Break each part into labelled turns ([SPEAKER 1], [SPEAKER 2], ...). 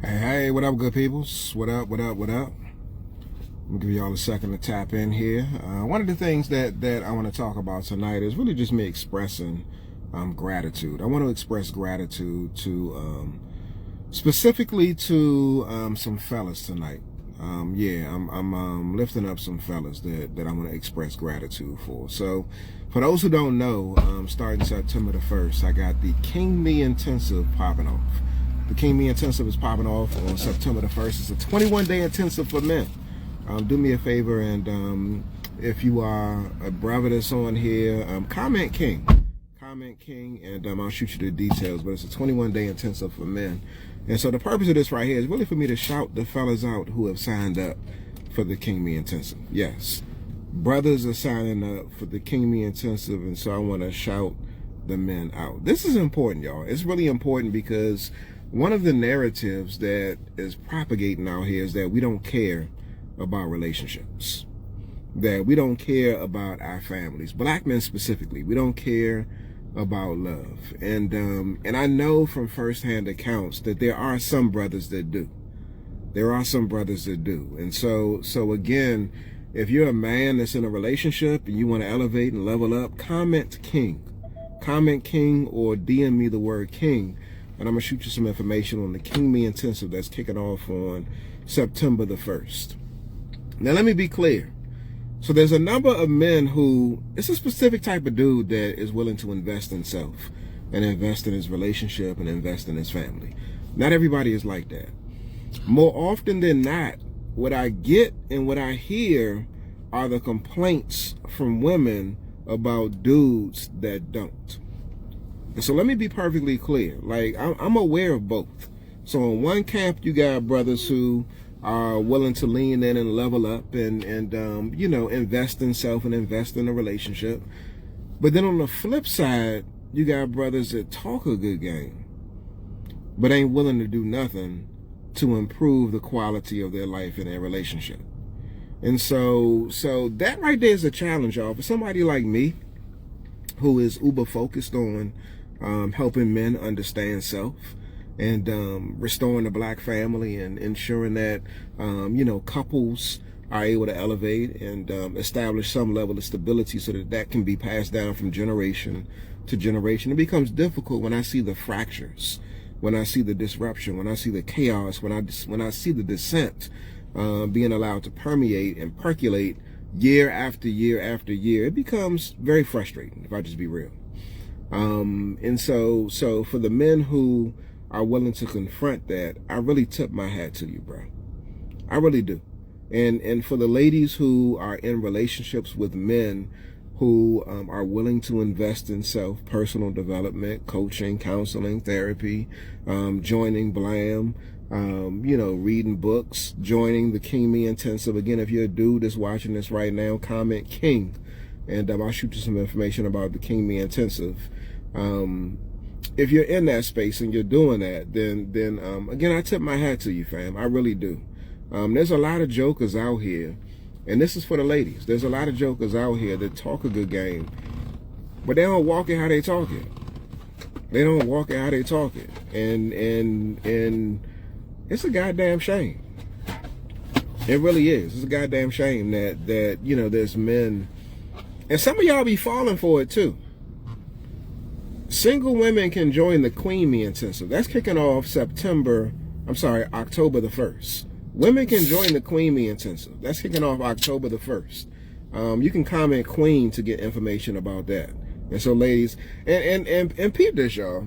[SPEAKER 1] Hey, what up, good peoples? What up, what up, what up? I'm gonna give y'all a second to tap in here. One of the things that I want to talk about tonight is really just me expressing gratitude. I want to express gratitude to specifically to some fellas tonight. I'm lifting up some fellas that I want to express gratitude for. So, for those who don't know, starting September the 1st, I got the King Me Intensive popping off. The King Me Intensive is popping off on September the 1st. It's a 21-day intensive for men. Do me a favor, and if you are a brother that's on here, comment King. Comment King, and I'll shoot you the details. But it's a 21-day intensive for men. And so the purpose of this right here is really for me to shout the fellas out who have signed up for the King Me Intensive. Yes, brothers are signing up for the King Me Intensive, and so I want to shout the men out. This is important, y'all. It's really important because one of the narratives that is propagating out here is that we don't care about relationships, that we don't care about our families, black men specifically. We don't care about love. And I know from firsthand accounts that there are some brothers that do. There are some brothers that do. And so again, if you're a man that's in a relationship and you want to elevate and level up, comment King. Comment King or DM me the word King, and I'm going to shoot you some information on the King Me Intensive that's kicking off on September the 1st. Now, let me be clear. So there's a number of men who, it's a specific type of dude that is willing to invest in self and invest in his relationship and invest in his family. Not everybody is like that. More often than not, what I get and what I hear are the complaints from women about dudes that don't. So let me be perfectly clear. Like, I'm aware of both. So in one camp, you got brothers who are willing to lean in and level up and invest in self and invest in a relationship. But then on the flip side, you got brothers that talk a good game, but ain't willing to do nothing to improve the quality of their life and their relationship. And so that right there is a challenge, y'all. For somebody like me, who is uber focused on helping men understand self and restoring the black family and ensuring that couples are able to elevate and establish some level of stability so that can be passed down from generation to generation. It becomes difficult when I see the fractures, when I see the disruption, when I see the chaos, when I see the dissent being allowed to permeate and percolate year after year after year. It becomes very frustrating, if I just be real. And so for the men who are willing to confront that, I really tip my hat to you, bro. I really do. And for the ladies who are in relationships with men who are willing to invest in self, personal development, coaching, counseling, therapy, joining BLAM, reading books, joining the King Me Intensive. Again, if you're a dude that's watching this right now, comment King, and I'll shoot you some information about the King Me Intensive. If you're in that space and you're doing that, then again, I tip my hat to you, fam. I really do. There's a lot of jokers out here, and this is for the ladies. There's a lot of jokers out here that talk a good game, but they don't walk it how they talk it. They don't walk it how they talk it, and it's a goddamn shame. It really is. It's a goddamn shame that there's men, and some of y'all be falling for it too. Single women can join the Queen Me Intensive. That's kicking off October the 1st. Women can join the Queen Me Intensive. That's kicking off October the 1st. You can comment Queen to get information about that. And so, ladies, and peep this, y'all.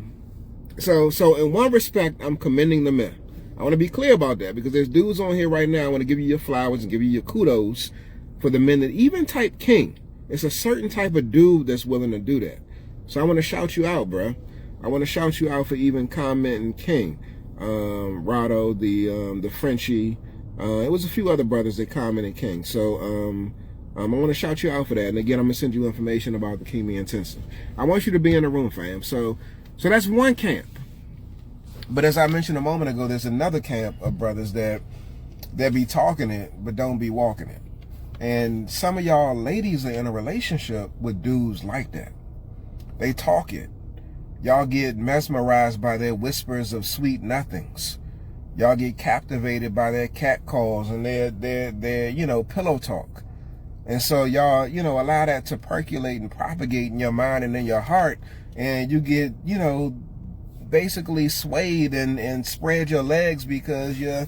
[SPEAKER 1] So in one respect, I'm commending the men. I want to be clear about that because there's dudes on here right now. I want to give you your flowers and give you your kudos for the men that even type King. It's a certain type of dude that's willing to do that. So I want to shout you out, bro. I want to shout you out for even commenting King. Rado, the Frenchie. It was a few other brothers that commented King. So I want to shout you out for that. And again, I'm going to send you information about the King Me Intensive. I want you to be in the room, fam. So that's one camp. But as I mentioned a moment ago, there's another camp of brothers that be talking it, but don't be walking it. And some of y'all ladies are in a relationship with dudes like that. They talk it. Y'all get mesmerized by their whispers of sweet nothings. Y'all get captivated by their cat calls and their you know, pillow talk. And so y'all, you know, allow that to percolate and propagate in your mind and in your heart. And you get, you know, basically swayed and spread your legs because you're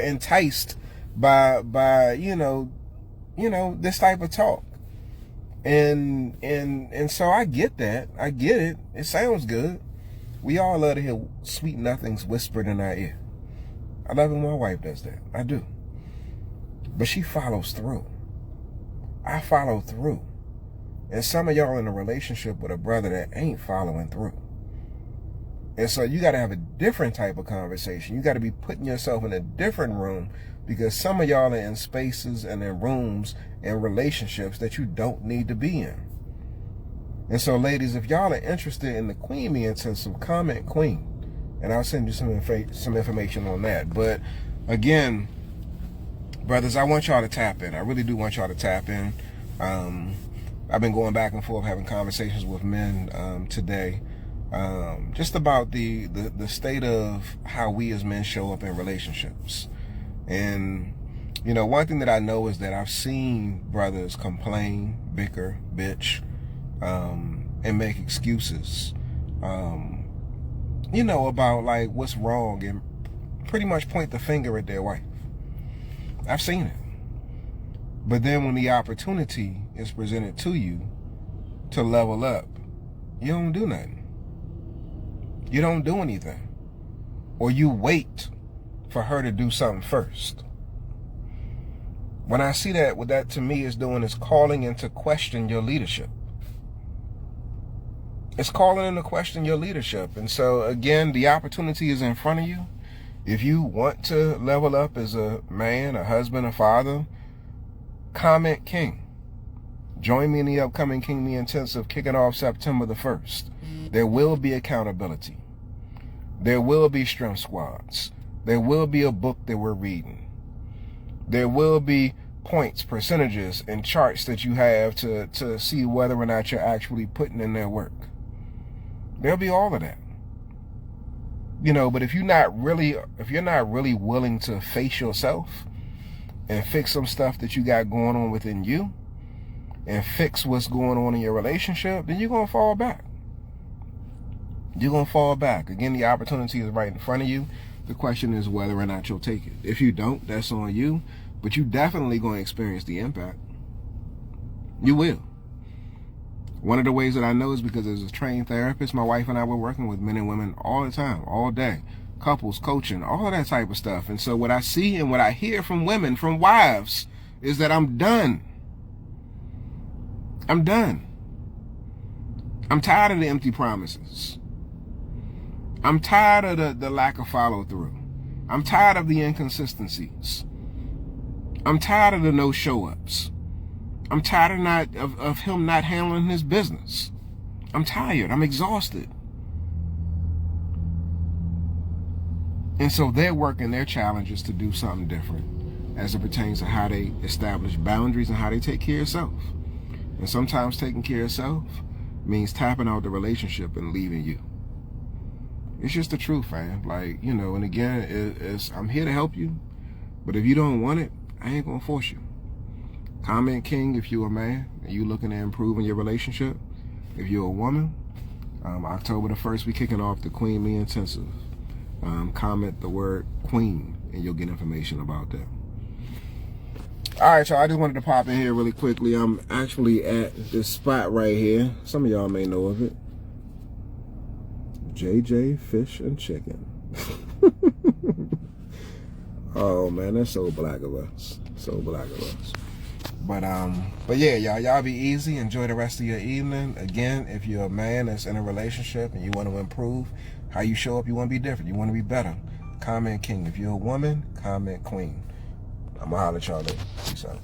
[SPEAKER 1] enticed by you know this type of talk. And so I get that. I get it. It sounds good. We all love to hear sweet nothings whispered in our ear. I love it when my wife does that. I do. But she follows through. I follow through. And some of y'all in a relationship with a brother that ain't following through. And so you got to have a different type of conversation. You got to be putting yourself in a different room, because some of y'all are in spaces and in rooms and relationships that you don't need to be in. And so, ladies, if y'all are interested in the Queen Me Intensive, comment Queen, and I'll send you some information on that. But again, brothers, I want y'all to tap in. I really do want y'all to tap in. I've been going back and forth having conversations with men today, just about the state of how we as men show up in relationships. And you know, one thing that I know is that I've seen brothers complain, bicker, bitch, and make excuses, you know, about like what's wrong, and pretty much point the finger at their wife. I've seen it. But then when the opportunity is presented to you to level up, you don't do nothing. You don't do anything. Or you wait for her to do something first. When I see that, what that to me is doing is calling into question your leadership. It's calling into question your leadership. And so, again, the opportunity is in front of you. If you want to level up as a man, a husband, a father, comment King. Join me in the upcoming King Me Intensive kicking off September the 1st. There will be accountability. There will be strength squads. There will be a book that we're reading. There will be points, percentages, and charts that you have to see whether or not you're actually putting in their work. There'll be all of that. You know, but if you're not really willing to face yourself and fix some stuff that you got going on within you and fix what's going on in your relationship, then you're going to fall back. You're going to fall back. Again, the opportunity is right in front of you. The question is whether or not you'll take it. If you don't, that's on you. But you definitely going to experience the impact. You will. One of the ways that I know is because as a trained therapist, my wife and I were working with men and women all the time, all day. Couples, coaching, all of that type of stuff. And so what I see and what I hear from women, from wives, is that I'm done. I'm done. I'm tired of the empty promises. I'm tired of the lack of follow through. I'm tired of the inconsistencies. I'm tired of the no show ups. I'm tired of him not handling his business. I'm tired. I'm exhausted. And so they're working their challenges to do something different as it pertains to how they establish boundaries and how they take care of self. And sometimes taking care of self means tapping out the relationship and leaving you. It's just the truth, fam. Like, you know, and again, I'm here to help you. But if you don't want it, I ain't going to force you. Comment King if you're a man and you looking to improve in your relationship. If you're a woman, October the 1st, we kicking off the Queen Me Intensive. Comment the word Queen and you'll get information about that. All right, y'all, I just wanted to pop in here really quickly. I'm actually at this spot right here. Some of y'all may know of it. JJ Fish and Chicken. Oh man, that's so black of us. So black of us. But yeah, y'all be easy. Enjoy the rest of your evening. Again, if you're a man that's in a relationship and you want to improve how you show up, you want to be different, you want to be better, comment King. If you're a woman, comment Queen. I'm gonna holler at y'all later. Peace out.